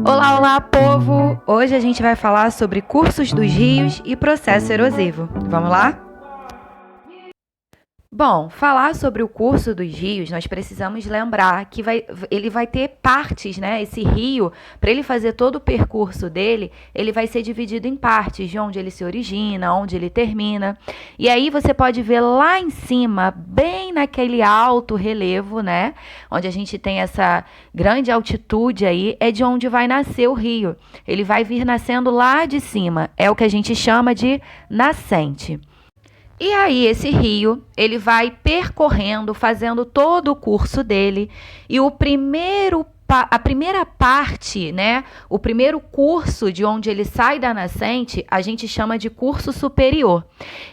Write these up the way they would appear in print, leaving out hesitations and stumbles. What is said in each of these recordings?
Olá, olá, povo! Hoje a gente vai falar sobre cursos dos rios e processo erosivo. Vamos lá? Bom, falar sobre o curso dos rios, nós precisamos lembrar que ele vai ter partes, né? Esse rio, para ele fazer todo o percurso dele, ele vai ser dividido em partes, de onde ele se origina, onde ele termina. E aí você pode ver lá em cima, bem naquele alto relevo, né? Onde a gente tem essa grande altitude aí, é de onde vai nascer o rio. Ele vai vir nascendo lá de cima, é o que a gente chama de nascente. E aí esse rio, ele vai percorrendo, fazendo todo o curso dele, e a primeira parte, né, o primeiro curso de onde ele sai da nascente, a gente chama de curso superior.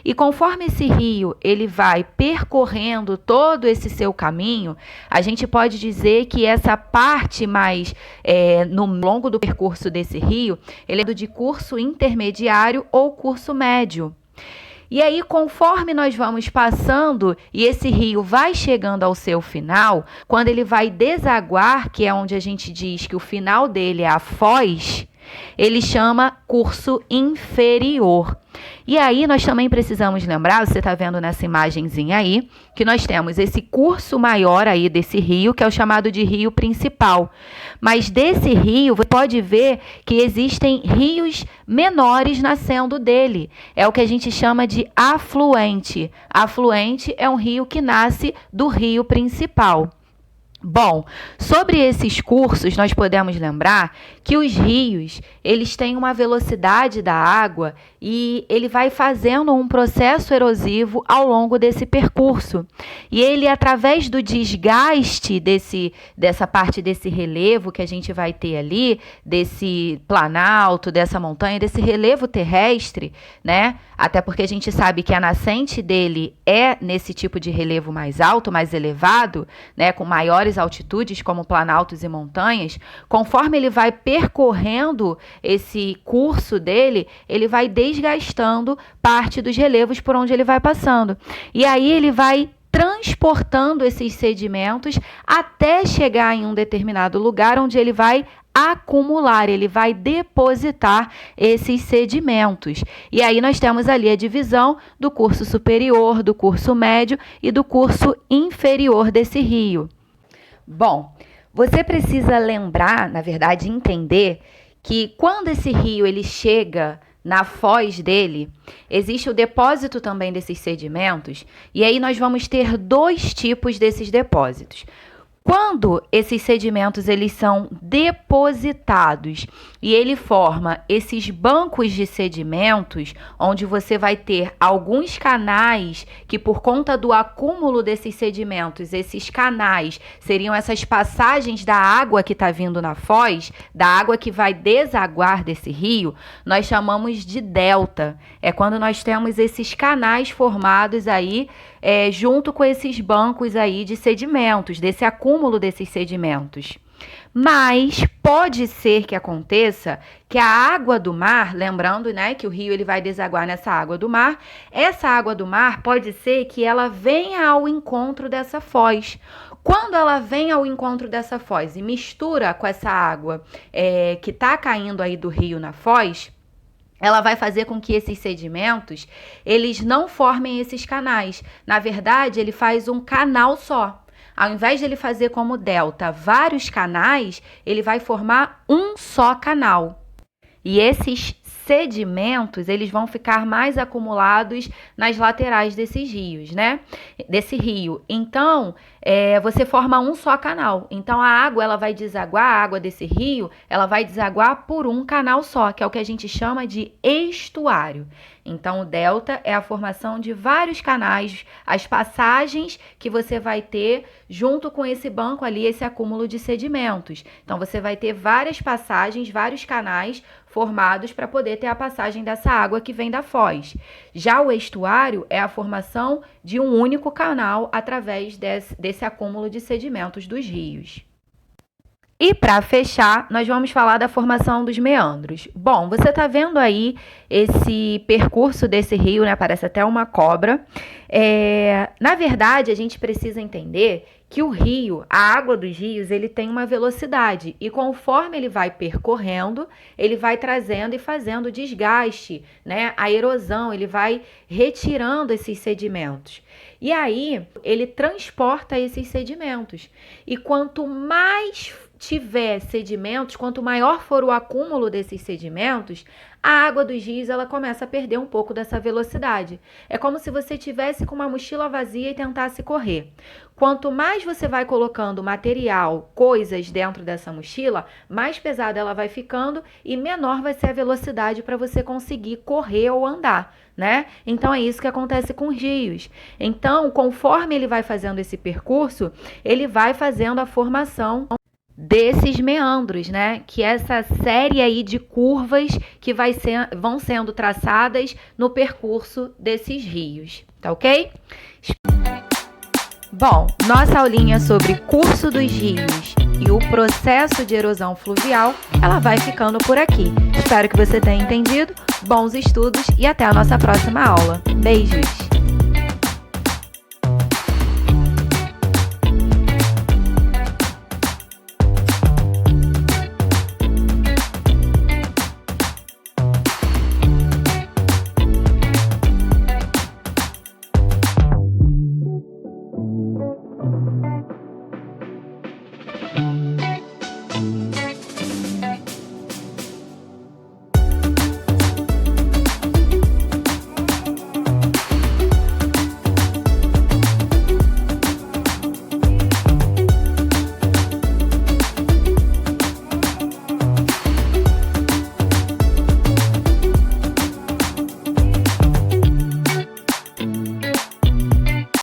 E conforme esse rio, ele vai percorrendo todo esse seu caminho, a gente pode dizer que essa parte mais no longo do percurso desse rio, ele é de curso intermediário ou curso médio. E aí, conforme nós vamos passando e esse rio vai chegando ao seu final, quando ele vai desaguar, que é onde a gente diz que o final dele é a foz, ele chama curso inferior. E aí nós também precisamos lembrar, você está vendo nessa imagenzinha aí, que nós temos esse curso maior aí desse rio, que é o chamado de rio principal. Mas desse rio, você pode ver que existem rios menores nascendo dele. É o que a gente chama de afluente. Afluente é um rio que nasce do rio principal. Bom, sobre esses cursos, nós podemos lembrar que os rios, eles têm uma velocidade da água e ele vai fazendo um processo erosivo ao longo desse percurso. E ele, através do desgaste dessa parte desse relevo que a gente vai ter ali, desse planalto, dessa montanha, desse relevo terrestre, né? Até porque a gente sabe que a nascente dele é nesse tipo de relevo mais alto, mais elevado, né? Com maiores altitudes, como planaltos e montanhas, conforme ele vai percorrendo esse curso dele, ele vai desgastando parte dos relevos por onde ele vai passando. E aí ele vai transportando esses sedimentos até chegar em um determinado lugar onde ele vai acumular, ele vai depositar esses sedimentos. E aí nós temos ali a divisão do curso superior, do curso médio e do curso inferior desse rio. Bom, você precisa lembrar, na verdade, entender que quando esse rio ele chega na foz dele, existe o depósito também desses sedimentos, e aí nós vamos ter dois tipos desses depósitos. Quando esses sedimentos eles são depositados e ele forma esses bancos de sedimentos, onde você vai ter alguns canais que, por conta do acúmulo desses sedimentos, esses canais seriam essas passagens da água que está vindo na foz, da água que vai desaguar desse rio, nós chamamos de delta. É quando nós temos esses canais formados aí, junto com esses bancos aí de sedimentos, desse acúmulo desses sedimentos. Mas pode ser que aconteça que a água do mar, lembrando, né, que o rio ele vai desaguar nessa água do mar, essa água do mar pode ser que ela venha ao encontro dessa foz. Quando ela vem ao encontro dessa foz e mistura com essa água que está caindo aí do rio na foz, ela vai fazer com que esses sedimentos, eles não formem esses canais. Na verdade, ele faz um canal só. Ao invés de ele fazer como delta vários canais, ele vai formar um só canal. E esses sedimentos, eles vão ficar mais acumulados nas laterais desses rios, né? Desse rio. Então, você forma um só canal. Então, a água, ela vai desaguar, a água desse rio, ela vai desaguar por um canal só, que é o que a gente chama de estuário. Então, o delta é a formação de vários canais, as passagens que você vai ter junto com esse banco ali, esse acúmulo de sedimentos. Então, você vai ter várias passagens, vários canais formados para poder ter a passagem dessa água que vem da foz. Já o estuário é a formação de um único canal através desse acúmulo de sedimentos dos rios. E para fechar, nós vamos falar da formação dos meandros. Bom, você está vendo aí esse percurso desse rio, né? Parece até uma cobra. Na verdade, a gente precisa entender que o rio, a água dos rios, ele tem uma velocidade e conforme ele vai percorrendo, ele vai trazendo e fazendo desgaste, né? A erosão, ele vai retirando esses sedimentos. E aí, ele transporta esses sedimentos. E quanto mais tiver sedimentos, quanto maior for o acúmulo desses sedimentos, a água dos rios ela começa a perder um pouco dessa velocidade. É como se você tivesse com uma mochila vazia e tentasse correr. Quanto mais você vai colocando material, coisas dentro dessa mochila, mais pesada ela vai ficando e menor vai ser a velocidade para você conseguir correr ou andar, né? Então é isso que acontece com os rios. Então, conforme ele vai fazendo esse percurso, ele vai fazendo a formação desses meandros, né? Que é essa série aí de curvas que vão sendo traçadas no percurso desses rios, tá ok? Bom, nossa aulinha sobre curso dos rios e o processo de erosão fluvial, ela vai ficando por aqui. Espero que você tenha entendido. Bons estudos e até a nossa próxima aula. Beijos!